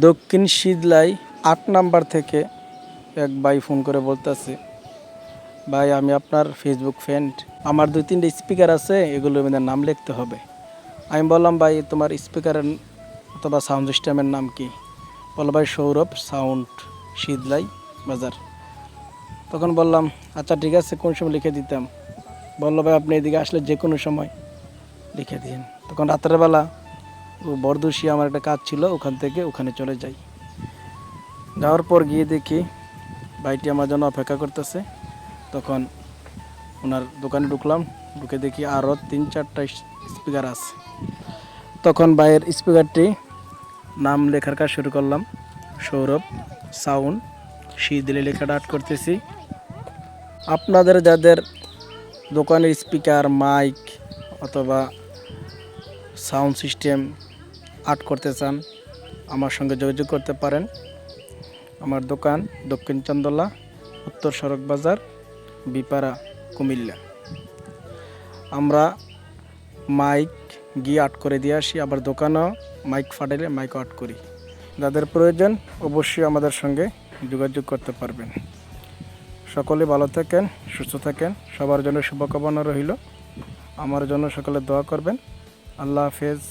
দক্ষিণ শীতলাই ৮ নাম্বার থেকে এক ভাই ফোন করে বলতেছে, ভাই আমি আপনার ফেসবুক ফ্রেন্ড, আমার 2-3টা স্পিকার আছে, এগুলোর মধ্যে নাম লিখতে হবে। আমি বললাম, ভাই তোমার স্পিকারের অথবা সাউন্ড সিস্টেমের নাম কি? বললো, ভাই সৌরভ সাউন্ড শীতলাই বাজার। তখন বললাম, আচ্ছা ঠিক আছে, কোন সময় লিখে দিতাম? বললো, ভাই আপনি এদিকে আসলে যে কোনো সময় লিখে দিন। তখন রাতের বেলা বরদুশি আমার একটা কাজ ছিল, ওখান থেকে ওখানে চলে যাই। যাওয়ার পর গিয়ে দেখি ভাইটি আমার জন্য অপেক্ষা করতেছে। তখন ওনার দোকানে ঢুকলাম, ঢুকে দেখি আরও 3-4টা স্পিকার আছে। তখন ভাইয়ের স্পিকারটি নাম লেখার কাজ শুরু করলাম, সৌরভ সাউন্ড দিলে লেখাটা আর্ট করতেছি। আপনাদের যাদের দোকানের স্পিকার, মাইক অথবা সাউন্ড সিস্টেম আর্ট করতে চান, আমার সঙ্গে যোগাযোগ করতে পারেন। আমার দোকান দক্ষিণ চান্দলা, উত্তর সড়ক বাজার, বিপাড়া, কুমিল্লা। আমরা মাইক গিয়ে আর্ট করে দিয়ে আসি, আবার দোকানেও মাইক ফাটাইলে মাইকও আর্ট করি। যাদের প্রয়োজন অবশ্যই আমাদের সঙ্গে যোগাযোগ করতে পারবেন। সকলে ভালো থাকেন, সুস্থ থাকেন, সবার জন্য শুভকামনা রইল। আমার জন্য সকলে দোয়া করবেন। আল্লাহ হাফেজ।